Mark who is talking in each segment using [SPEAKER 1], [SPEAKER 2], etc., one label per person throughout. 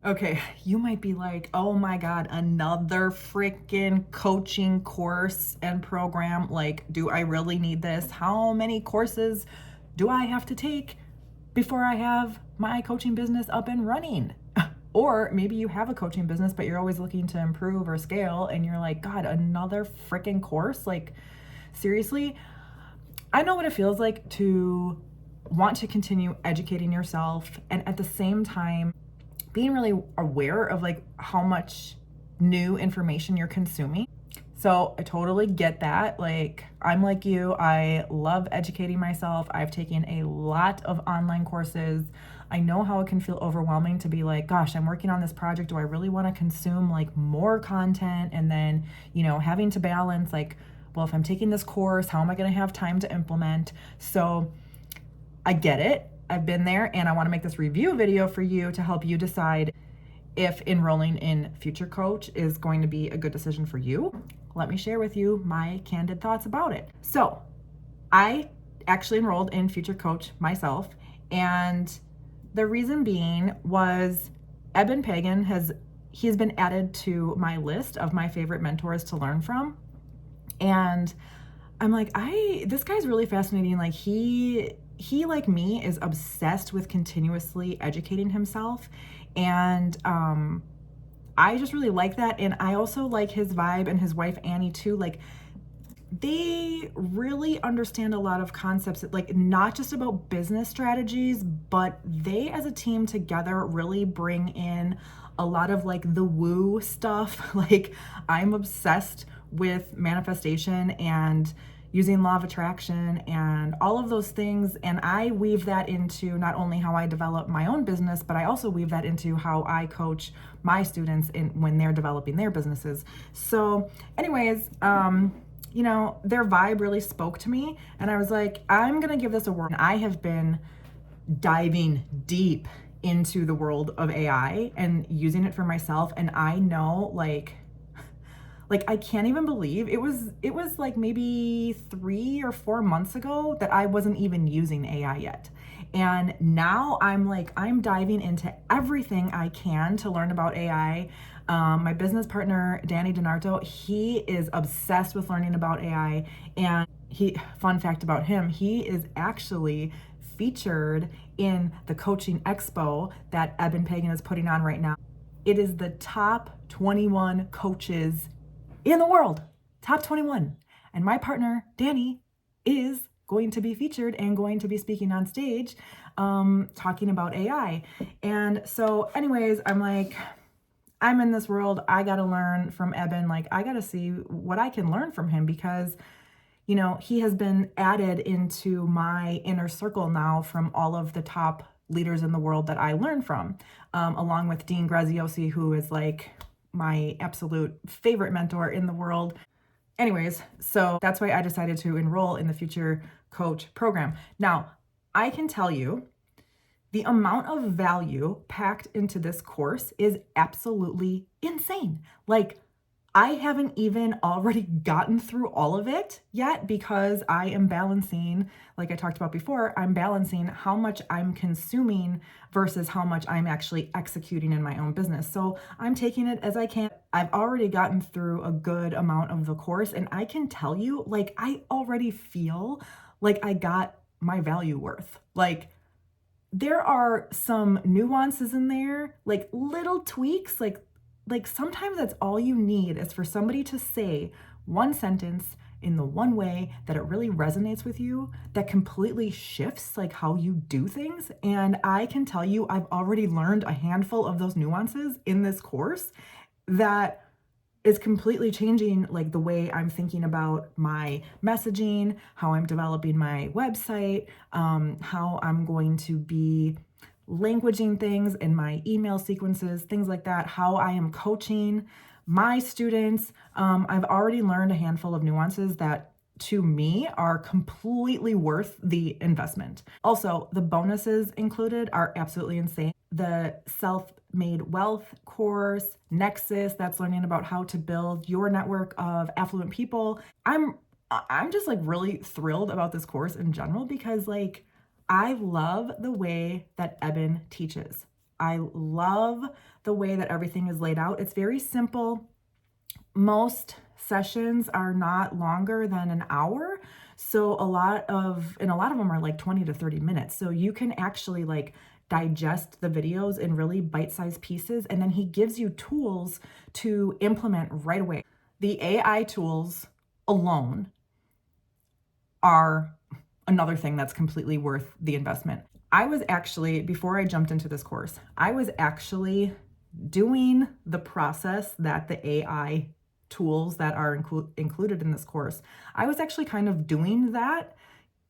[SPEAKER 1] Okay, you might be like, oh my God, another freaking coaching course and program. Like, do I really need this? How many courses do I have to take before I have my coaching business up and running? Or maybe you have a coaching business, but you're always looking to improve or scale, and you're like, God, another freaking course? Like, seriously? I know what it feels like to want to continue educating yourself and at the same time being really aware of like how much new information you're consuming. So I totally get that. Like, I'm like you, I love educating myself. I've taken a lot of online courses. I know how it can feel overwhelming to be like, gosh, I'm working on this project. Do I really want to consume like more content? And then, having to balance like, well, if I'm taking this course, how am I going to have time to implement? So I get it. I've been there, and I want to make this review video for you to help you decide if enrolling in Future Coach is going to be a good decision for you. Let me share with you my candid thoughts about it. So, I actually enrolled in Future Coach myself, and the reason being was Eben Pagan he's been added to my list of my favorite mentors to learn from. And I'm like, this guy's really fascinating. Like he like me is obsessed with continuously educating himself. And I just really like that. And I also like his vibe, and his wife Annie too. Like, they really understand a lot of concepts, like not just about business strategies, but they as a team together really bring in a lot of like the woo stuff. Like, I'm obsessed with manifestation and using law of attraction and all of those things, and I weave that into not only how I develop my own business, but I also weave that into how I coach my students when they're developing their businesses. So anyways, their vibe really spoke to me, and I was like, I'm gonna give this a whirl. I have been diving deep into the world of AI and using it for myself, and I know like I can't even believe it was like maybe 3 or 4 months ago that I wasn't even using AI yet. And now I'm diving into everything I can to learn about AI. My business partner, Danny DiNardo, he is obsessed with learning about AI. And fun fact about him, he is actually featured in the Coaching Expo that Eben Pagan is putting on right now. It is the top 21 coaches in the world, top 21. And my partner, Danny, is going to be featured and going to be speaking on stage, talking about AI. And so, anyways, I'm like, I'm in this world. I got to learn from Eben. Like, I got to see what I can learn from him because, he has been added into my inner circle now from all of the top leaders in the world that I learn from, along with Dean Graziosi, who is like my absolute favorite mentor in the world. Anyways, so that's why I decided to enroll in the Future Coach program. Now, I can tell you the amount of value packed into this course is absolutely insane. Like, I haven't even already gotten through all of it yet because I am balancing, like I talked about before, I'm balancing how much I'm consuming versus how much I'm actually executing in my own business. So I'm taking it as I can. I've already gotten through a good amount of the course, and I can tell you, like, I already feel like I got my value worth. Like, there are some nuances in there, like little tweaks, like sometimes that's all you need is for somebody to say one sentence in the one way that it really resonates with you, that completely shifts like how you do things. And I can tell you, I've already learned a handful of those nuances in this course that is completely changing like the way I'm thinking about my messaging, how I'm developing my website, how I'm going to be languaging things in my email sequences, things like that, how I am coaching my students. I've already learned a handful of nuances that to me are completely worth the investment. Also, the bonuses included are absolutely insane. The self-made wealth course, Nexus, that's learning about how to build your network of affluent people. I'm just like really thrilled about this course in general because like I love the way that Eben teaches. I love the way that everything is laid out. It's very simple. Most sessions are not longer than an hour. So a lot of them are like 20 to 30 minutes. So you can actually like digest the videos in really bite-sized pieces. And then he gives you tools to implement right away. The AI tools alone are another thing that's completely worth the investment. I was actually, before I jumped into this course, I was actually doing the process that the AI tools that are included in this course. I was actually kind of doing that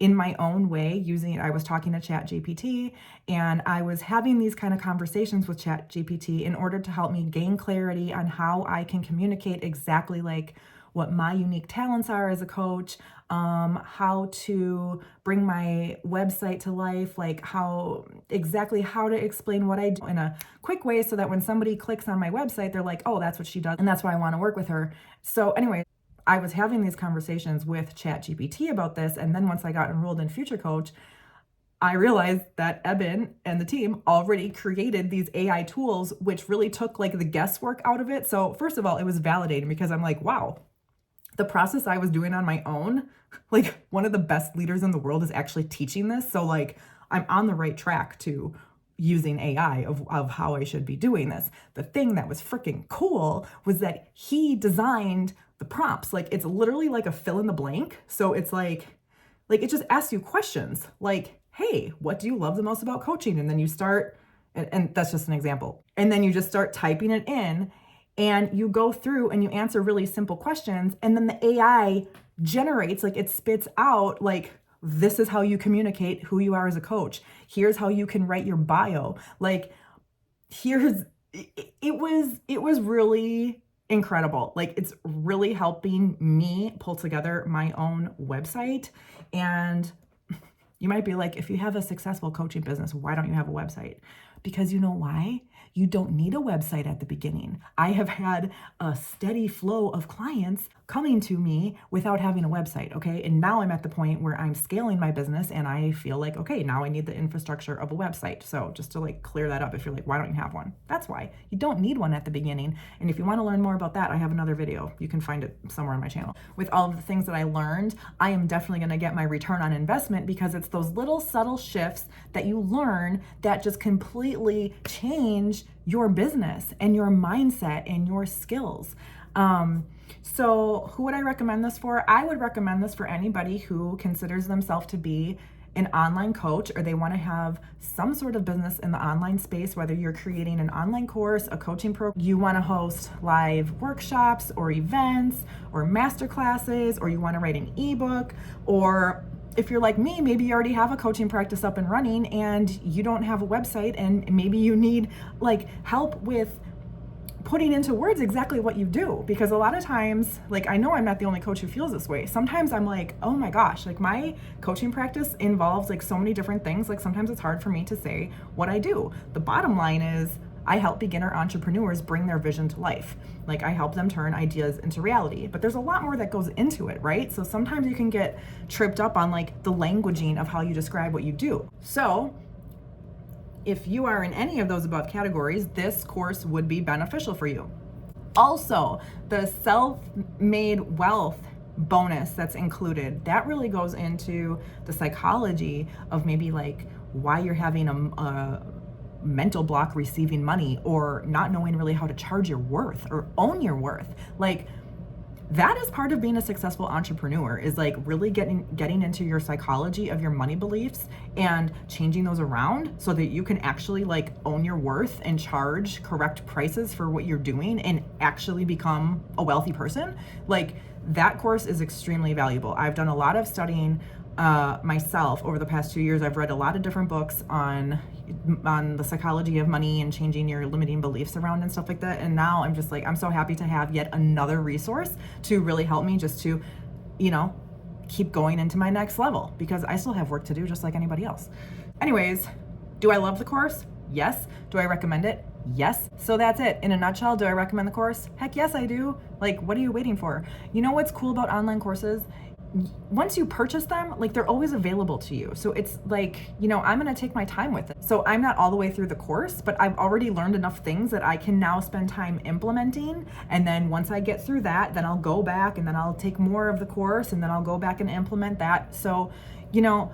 [SPEAKER 1] in my own way I was talking to ChatGPT, and I was having these kind of conversations with ChatGPT in order to help me gain clarity on how I can communicate exactly like what my unique talents are as a coach, how to bring my website to life, like how to explain what I do in a quick way so that when somebody clicks on my website, they're like, oh, that's what she does, and that's why I want to work with her. So anyway, I was having these conversations with ChatGPT about this, and then once I got enrolled in Future Coach, I realized that Eben and the team already created these AI tools, which really took like the guesswork out of it. So first of all, it was validating because I'm like, wow, the process I was doing on my own, like one of the best leaders in the world is actually teaching this. So like I'm on the right track to using AI of how I should be doing this. The thing that was freaking cool was that he designed the prompts. Like it's literally like a fill in the blank. So it's like it just asks you questions like, hey, what do you love the most about coaching? And then you start, and that's just an example. And then you just start typing it in, and you go through and you answer really simple questions. And then the AI generates, like it spits out, like, this is how you communicate who you are as a coach. Here's how you can write your bio. Like, it was really incredible. Like, it's really helping me pull together my own website. And you might be like, if you have a successful coaching business, why don't you have a website? Because you know why? You don't need a website at the beginning. I have had a steady flow of clients coming to me without having a website, okay? And now I'm at the point where I'm scaling my business and I feel like, okay, now I need the infrastructure of a website. So just to like clear that up, if you're like, why don't you have one? That's why. You don't need one at the beginning. And if you want to learn more about that, I have another video. You can find it somewhere on my channel. With all of the things that I learned, I am definitely going to get my return on investment because it's those little subtle shifts that you learn that just completely change your business and your mindset and your skills. So who would I recommend this for? I would recommend this for anybody who considers themselves to be an online coach, or they want to have some sort of business in the online space, whether you're creating an online course, a coaching program, you want to host live workshops or events or masterclasses, or you want to write an ebook, or if you're like me, maybe you already have a coaching practice up and running and you don't have a website, and maybe you need like help with putting into words exactly what you do. Because a lot of times, like, I know I'm not the only coach who feels this way. Sometimes I'm like, oh my gosh, like my coaching practice involves like so many different things. Like sometimes it's hard for me to say what I do. The bottom line is I help beginner entrepreneurs bring their vision to life. Like I help them turn ideas into reality, but there's a lot more that goes into it, right? So sometimes you can get tripped up on like the languaging of how you describe what you do. So if you are in any of those above categories, this course would be beneficial for you. Also, the self-made wealth bonus that's included, that really goes into the psychology of maybe like why you're having a mental block receiving money, or not knowing really how to charge your worth or own your worth. Like that is part of being a successful entrepreneur, is like really getting into your psychology of your money beliefs and changing those around so that you can actually like own your worth and charge correct prices for what you're doing and actually become a wealthy person. Like that course is extremely valuable. I've done a lot of studying myself over the past 2 years. I've read a lot of different books on the psychology of money and changing your limiting beliefs around and stuff like that. And now I'm just like, I'm so happy to have yet another resource to really help me just to, you know, keep going into my next level, because I still have work to do just like anybody else. Anyways, do I love the course? Yes. Do I recommend it? Yes. So that's it. In a nutshell, do I recommend the course? Heck yes, I do. Like, what are you waiting for? You know what's cool about online courses? once you purchase them, like they're always available to you. So it's like, you know, I'm gonna take my time with it. So I'm not all the way through the course, but I've already learned enough things that I can now spend time implementing. And then once I get through that, then I'll go back and then I'll take more of the course and then I'll go back and implement that. So, you know,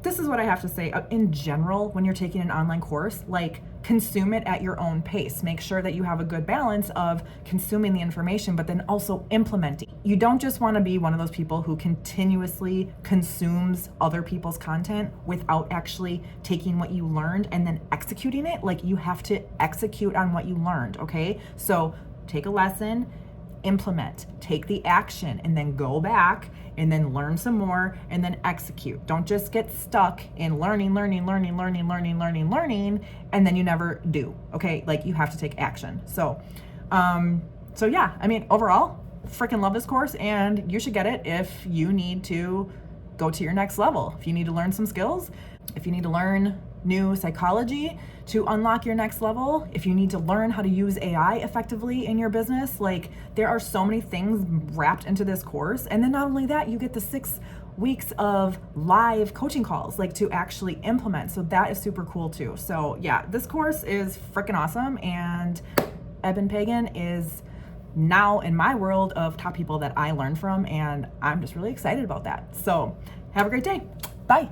[SPEAKER 1] this is what I have to say. In general, when you're taking an online course, like consume it at your own pace. Make sure that you have a good balance of consuming the information, but then also implementing. You don't just want to be one of those people who continuously consumes other people's content without actually taking what you learned and then executing it. Like you have to execute on what you learned, okay? So take a lesson, implement, take the action, and then go back and then learn some more and then execute. Don't just get stuck in learning, and then you never do, okay? Like you have to take action. So yeah, I mean, overall, freaking love this course, and you should get it if you need to go to your next level. If you need to learn some skills, if you need to learn new psychology to unlock your next level, if you need to learn how to use AI effectively in your business, like there are so many things wrapped into this course. And then not only that, you get the 6 weeks of live coaching calls, like to actually implement. So that is super cool too. So yeah, this course is freaking awesome. And Eben Pagan is now in my world of top people that I learn from. And I'm just really excited about that. So have a great day. Bye.